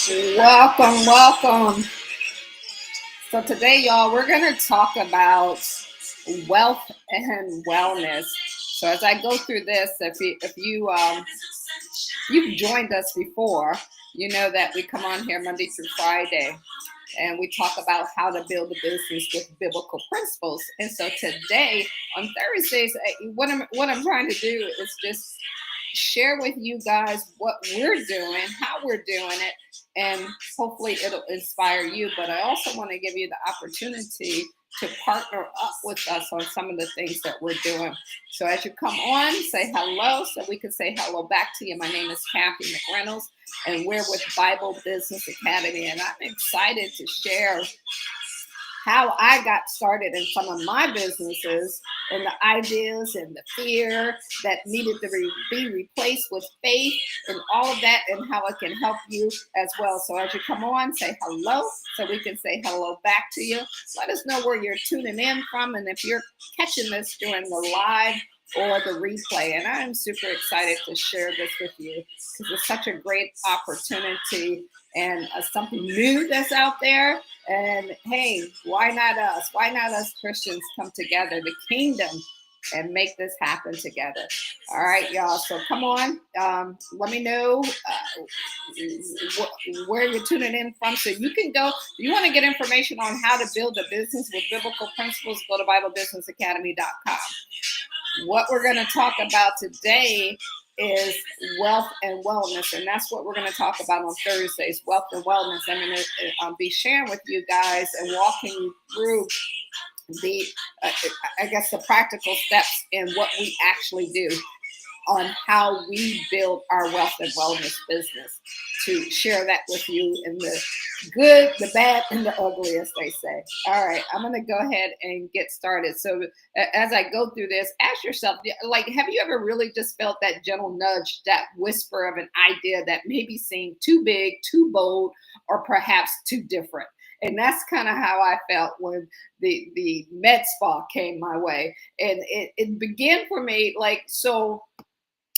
Welcome, welcome. So today, y'all, we're going to talk about wealth and wellness. So as I go through this, if you've joined us before, you know that we come on here Monday through Friday, and we talk about how to build a business with biblical principles. And so today, on Thursdays, what I'm trying to do is just share with you guys what we're doing, how we're doing it, and hopefully it'll inspire you. But I also want to give you the opportunity to partner up with us on some of the things that we're doing. So as you come on, say hello so we can say hello back to you. My name is Cathy McReynolds, and we're with Bible Business Academy, and I'm excited to share how I got started in some of my businesses and the ideas and the fear that needed to be replaced with faith and all of that, and how it can help you as well. So as you come on, say hello so we can say hello back to you. Let us know where you're tuning in from, and if you're catching this during the live or the replay. And I'm super excited to share this with you because it's such a great opportunity and something new that's out there. And hey, why not us? Why not us Christians come together, the kingdom, and make this happen together? All right, y'all. So come on. Let me know where you're tuning in from. So you can go, if you want to get information on how to build a business with biblical principles, go to BibleBusinessAcademy.com. What we're going to talk about today is wealth and wellness, and that's what we're going to talk about on Thursdays, wealth and wellness. I'm going to be sharing with you guys and walking you through the, the practical steps in what we actually do on how we build our wealth and wellness business, to share that with you in the good, the bad, and the ugly, as they say. All right, I'm going to go ahead and get started. So as I go through this, ask yourself, like, have you ever really just felt that gentle nudge, that whisper of an idea that maybe seemed too big, too bold, or perhaps too different? And that's kind of how I felt when the med spa came my way. And it began for me like, so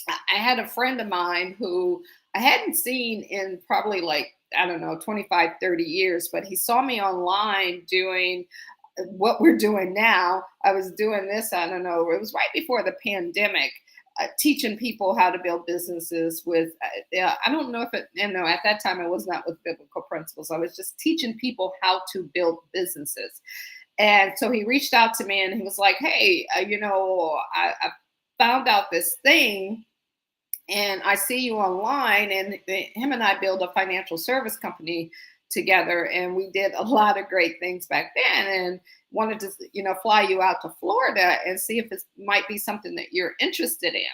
I had a friend of mine who I hadn't seen in probably like, I don't know, 25, 30 years, but he saw me online doing what we're doing now. I was doing this, I don't know, it was right before the pandemic, teaching people how to build businesses with, I don't know if it, at that time it was not with biblical principles. I was just teaching people how to build businesses. And so he reached out to me and he was like, hey, I found out this thing, and I see you online. And him and I built a financial service company together, and we did a lot of great things back then, and wanted to, fly you out to Florida and see if it might be something that you're interested in.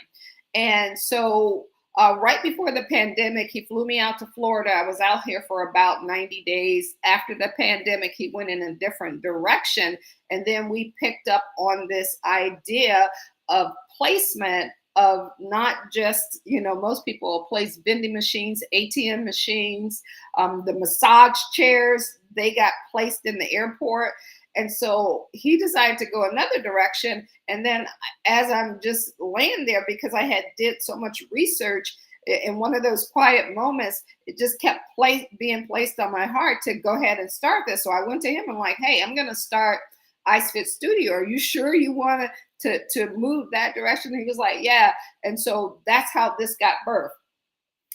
And so right before the pandemic, he flew me out to Florida. I was out here for about 90 days. After the pandemic, he went in a different direction. And then we picked up on this idea of placement of not just, most people place vending machines, ATM machines, the massage chairs, they got placed in the airport. And so he decided to go another direction. And then as I'm just laying there, because I had did so much research, in one of those quiet moments, it just kept being placed on my heart to go ahead and start this. So I went to him and like, hey, I'm going to start IceFit Studio. Are you sure you want to move that direction? And he was like, yeah. And so that's how this got birthed.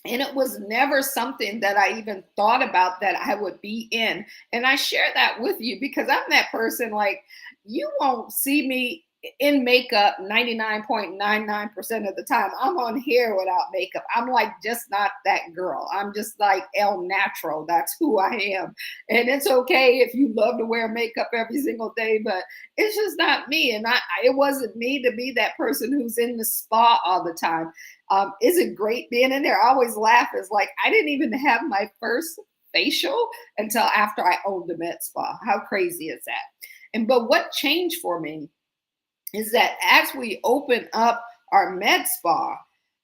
And it was never something that I even thought about that I would be in. And I share that with you because I'm that person, like, you won't see me in makeup 99.99% of the time. I'm on here without makeup. I'm like just not that girl. I'm just like El Natural. That's who I am. And it's okay if you love to wear makeup every single day, but it's just not me. And it wasn't me to be that person who's in the spa all the time. Is it great being in there? I always laugh. It's like I didn't even have my first facial until after I owned the med spa. How crazy is that? But what changed for me is that as we opened up our med spa,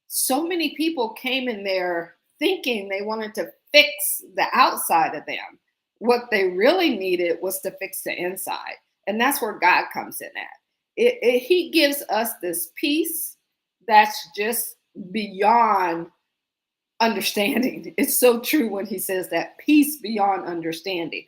so many people came in there thinking they wanted to fix the outside of them. What they really needed was to fix the inside. And that's where God comes in at. He gives us this peace that's just beyond understanding. It's so true when he says that, peace beyond understanding.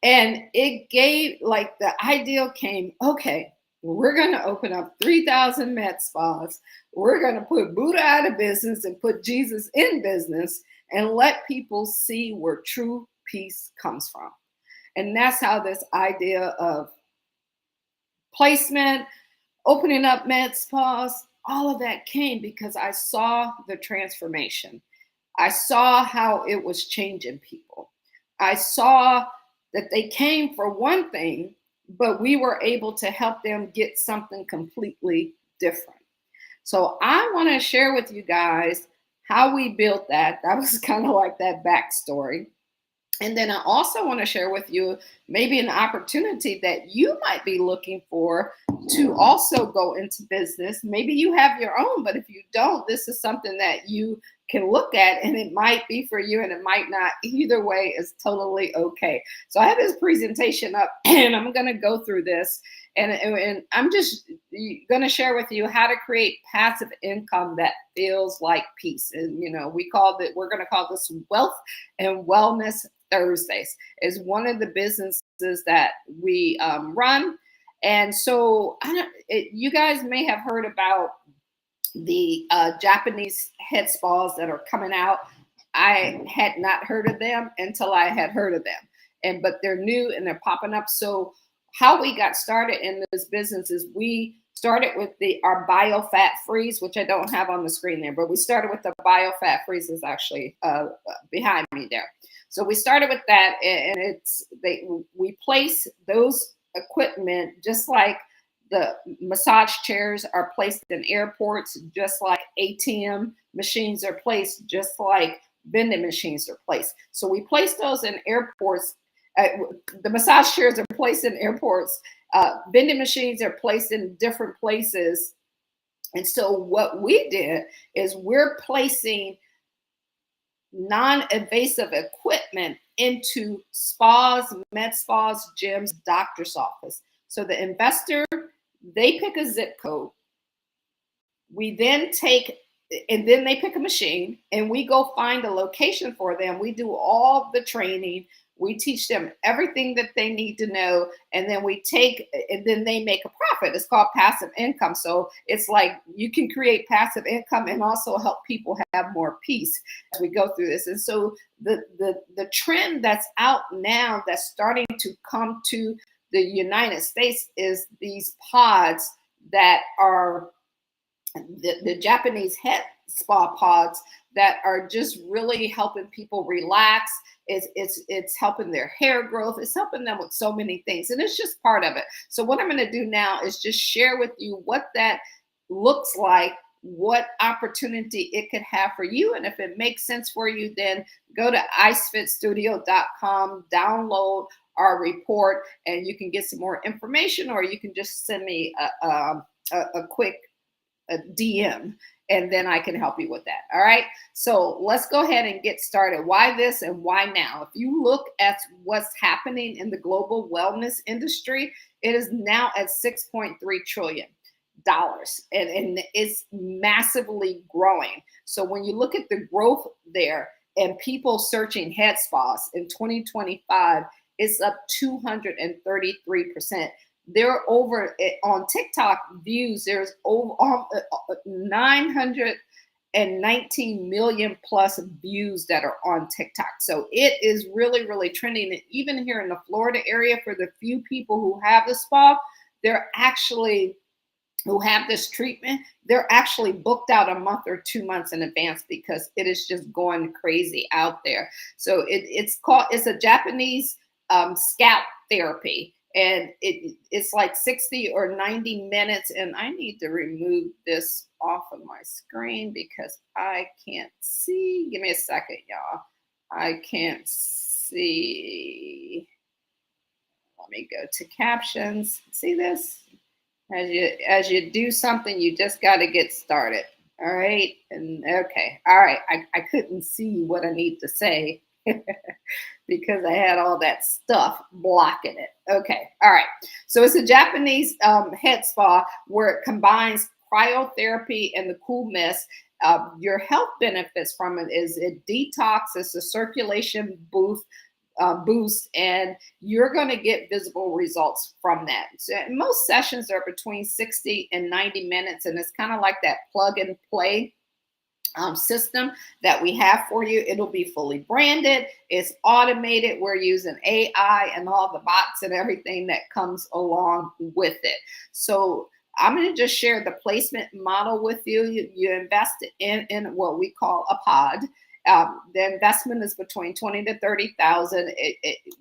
And it gave, like, the ideal came, okay, we're going to open up 3,000 med spas. We're going to put Buddha out of business and put Jesus in business and let people see where true peace comes from. And that's how this idea of placement, opening up med spas, all of that came, because I saw the transformation. I saw how it was changing people. I saw that they came for one thing, but we were able to help them get something completely different. So I want to share with you guys how we built that. That was kind of like that backstory. And then I also want to share with you maybe an opportunity that you might be looking for to also go into business. Maybe you have your own, but if you don't, this is something that you can look at, and it might be for you and it might not. Either way is totally okay. So I have this presentation up and I'm going to go through this, and I'm just going to share with you how to create passive income that feels like peace. And, we're going to call this Wealth and Wellness Thursdays. Is one of the businesses that we run. And so you guys may have heard about the Japanese head spas that are coming out. I had not heard of them until I had heard of them. But they're new and they're popping up. So how we got started in this business is we started with our biofat freeze, which I don't have on the screen there, but we started with the biofat freeze is actually behind me there. So we started with that, and we place those equipment just like the massage chairs are placed in airports, just like ATM machines are placed, just like vending machines are placed. So we place those in airports. The massage chairs are placed in airports. Vending machines are placed in different places. And so what we did is we're placing non-invasive equipment into spas, med spas, gyms, doctor's office. So the investor, they pick a zip code. We then they pick a machine, and we go find a location for them. We do all the training. We teach them everything that they need to know, and then then they make a profit. It's called passive income. So it's like you can create passive income and also help people have more peace as we go through this. And so the trend that's out now that's starting to come to the United States is these pods that are the Japanese head spa pods that are just really helping people relax. It's helping their hair growth. It's helping them with so many things. And it's just part of it. So what I'm going to do now is just share with you what that looks like, what opportunity it could have for you. And if it makes sense for you, then go to IceFitStudio.com, download our report, and you can get some more information, or you can just send me a quick DM, and then I can help you with that. All right. So let's go ahead and get started. Why this and why now? If you look at what's happening in the global wellness industry, it is now at $6.3 trillion. And it's massively growing. So when you look at the growth there and people searching head spas in 2025, it's up 233%. They're over on TikTok views. There's over 919 million plus views that are on TikTok. So it is really, really trending. And even here in the Florida area, for the few people who have the spa, who have this treatment, they're actually booked out a month or 2 months in advance because it is just going crazy out there. So it's a Japanese scalp therapy. And it's like 60 or 90 minutes. And I need to remove this off of my screen because I can't see. Give me a second, y'all. I can't see. Let me go to captions. See this? As you do something, you just got to get started. All right. And okay. All right. I couldn't see what I need to say. Because I had all that stuff blocking it. Okay, all right. So it's a Japanese head spa where it combines cryotherapy and the cool mist. Your health benefits from it is it detox, it's a circulation boost, and you're going to get visible results from that. So most sessions are between 60 and 90 minutes, and it's kind of like that plug and play system that we have for you. It'll be fully branded, it's automated, we're using AI and all the bots and everything that comes along with it. So I'm going to just share the placement model with you. You invest in what we call a pod. The investment is between 20 to 30,000.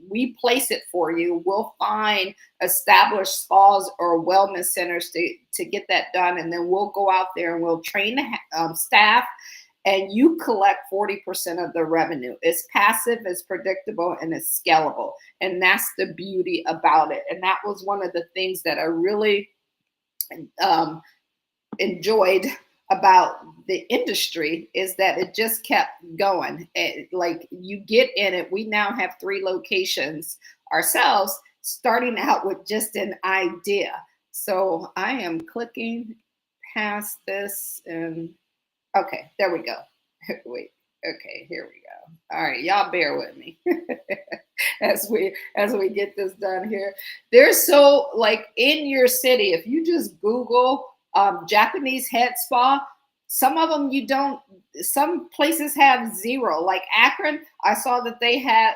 We place it for you. We'll find established spas or wellness centers to get that done, and then we'll go out there and we'll train the staff, and you collect 40% of the revenue. It's passive, it's predictable, and it's scalable, and that's the beauty about it. And that was one of the things that I really enjoyed about the industry, is that it just kept going. Like, you get in it. We now have 3 locations ourselves, starting out with just an idea. So I am clicking past this, and okay, there we go. Wait, okay, here we go. All right, y'all bear with me as we get this done here. There's so, like, in your city, if you just Google Japanese head spa, some of them you don't, some places have 0. Like Akron, I saw that they had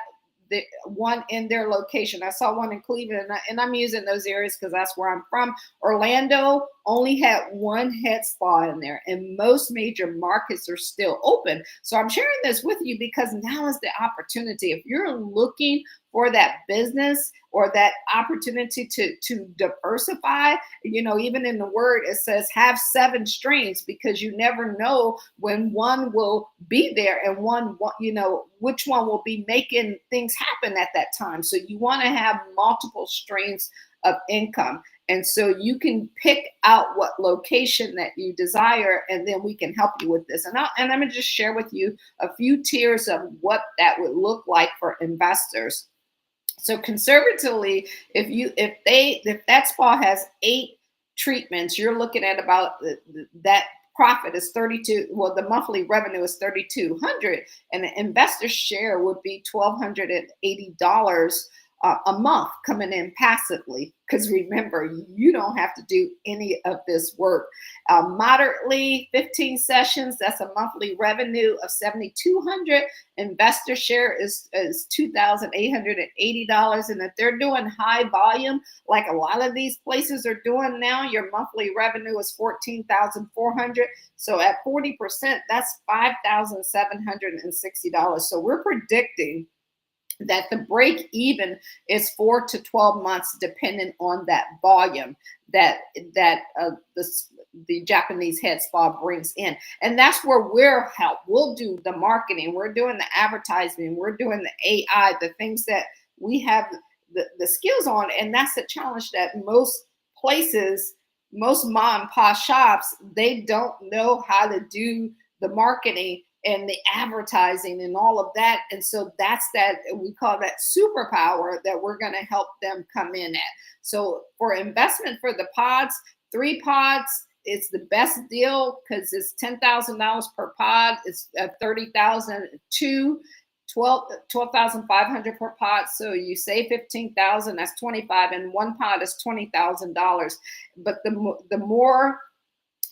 the one in their location. I saw one in Cleveland, and I'm using those areas because that's where I'm from. Orlando only had 1 head spa in there, and most major markets are still open. So I'm sharing this with you because now is the opportunity. If you're looking for that business or that opportunity to diversify, even in the word, it says have 7 streams, because you never know when one will be there and one, which one will be making things happen at that time. So you want to have multiple streams of income. And so you can pick out what location that you desire, and then we can help you with this. And I'm going to just share with you a few tiers of what that would look like for investors. So conservatively, if that spa has 8 treatments, you're looking at about that profit is 32. Well, the monthly revenue is 3,200, and the investor share would be $1,280 a month coming in passively. Because remember, you don't have to do any of this work. Moderately, 15 sessions, that's a monthly revenue of $7,200. Investor share is $2,880. And if they're doing high volume, like a lot of these places are doing now, your monthly revenue is $14,400. So at 40%, that's $5,760. So we're predicting that the break even is 4 to 12 months, depending on that volume that the Japanese head spa brings in. And that's where we're help. We'll do the marketing, we're doing the advertising, we're doing the AI, the things that we have the skills on. And that's the challenge that most places, most mom and pop shops, they don't know how to do the marketing and the advertising and all of that. And so that's that, we call that superpower that we're going to help them come in at. So for investment for the pods, 3 pods, it's the best deal because it's $10,000 per pod. It's 30,000 to 12,500 per pod. So you save 15,000, that's 25, and 1 pod is $20,000. But the more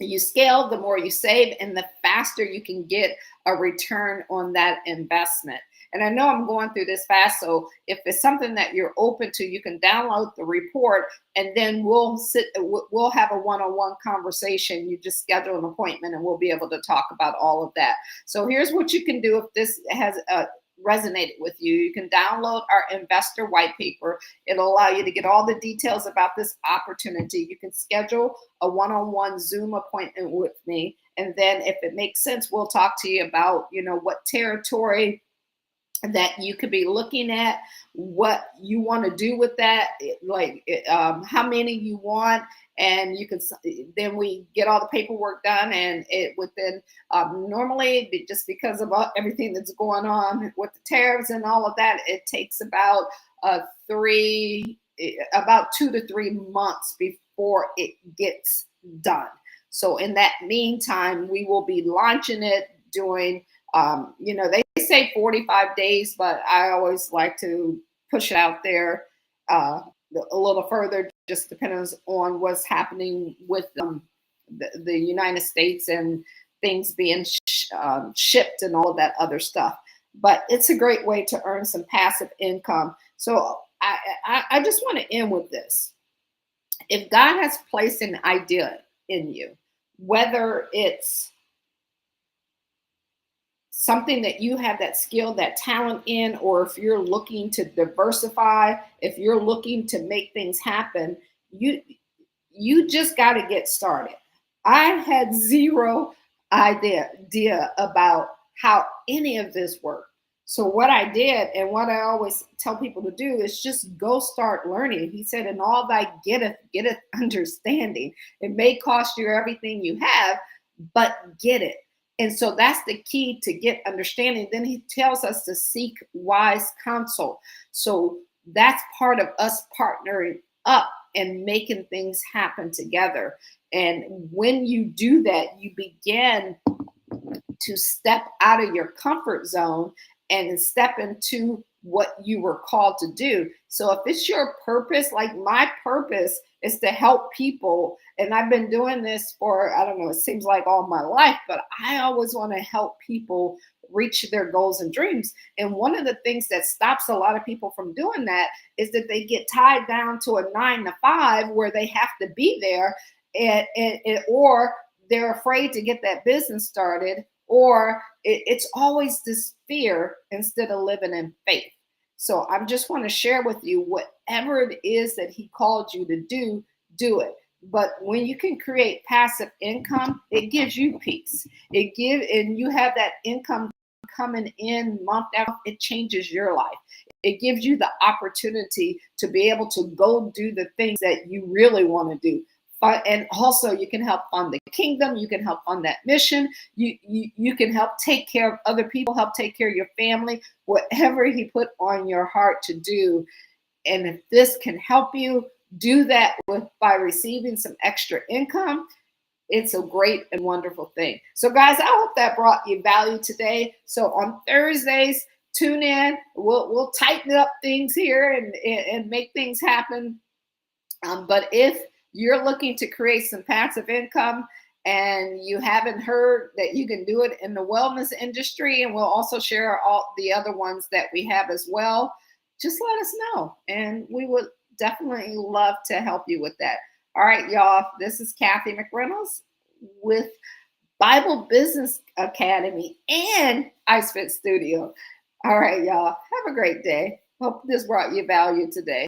you scale, the more you save, and the faster you can get a return on that investment. And I know I'm going through this fast, so if it's something that you're open to, you can download the report, and then we'll have a one-on-one conversation. You just schedule an appointment, and we'll be able to talk about all of that. So here's what you can do if this has resonated with you. You can download our investor white paper. It'll allow you to get all the details about this opportunity. You can schedule a one-on-one Zoom appointment with me. And then if it makes sense, we'll talk to you about, what territory that you could be looking at, what you want to do with that, how many you want, and you can. Then we get all the paperwork done, and it within normally, just because of everything that's going on with the tariffs and all of that, it takes about 2 to 3 months before it gets done. So in that meantime, we will be launching it, doing, they say 45 days, but I always like to push it out there a little further, just depends on what's happening with the United States and things being shipped and all of that other stuff. But it's a great way to earn some passive income. So I just want to end with this. If God has placed an idea in you, whether it's something that you have that skill, that talent in, or if you're looking to diversify, if you're looking to make things happen, you just got to get started. I had zero idea about how any of this worked. So what I did, and what I always tell people to do, is just go start learning. He said, "In all thy getteth understanding." It may cost you everything you have, but get it. And so that's the key to get understanding. Then he tells us to seek wise counsel. So that's part of us partnering up and making things happen together. And when you do that, you begin to step out of your comfort zone and step into what you were called to do. So if it's your purpose, like my purpose is to help people, and I've been doing this for, I don't know, it seems like all my life, but I always want to help people reach their goals and dreams. And one of the things that stops a lot of people from doing that is that they get tied down to a 9 to 5 where they have to be there, or they're afraid to get that business started, or it's always this fear instead of living in faith. So I just want to share with you, whatever it is that he called you to do it. But when you can create passive income, it gives you peace. And you have that income coming in month after month, it changes your life. It gives you the opportunity to be able to go do the things that you really want to do. And also you can help fund the kingdom. You can help fund that mission. You can help take care of other people, help take care of your family, whatever he put on your heart to do. And if this can help you do that by receiving some extra income, it's a great and wonderful thing. So guys, I hope that brought you value today. So on Thursdays, tune in. We'll tighten up things here and make things happen. But if you're looking to create some passive income and you haven't heard that you can do it in the wellness industry, and we'll also share all the other ones that we have as well, just let us know. And we would definitely love to help you with that. All right, y'all, this is Cathy McReynolds with Bible Business Academy and IceFit Studio. All right, y'all, have a great day. Hope this brought you value today.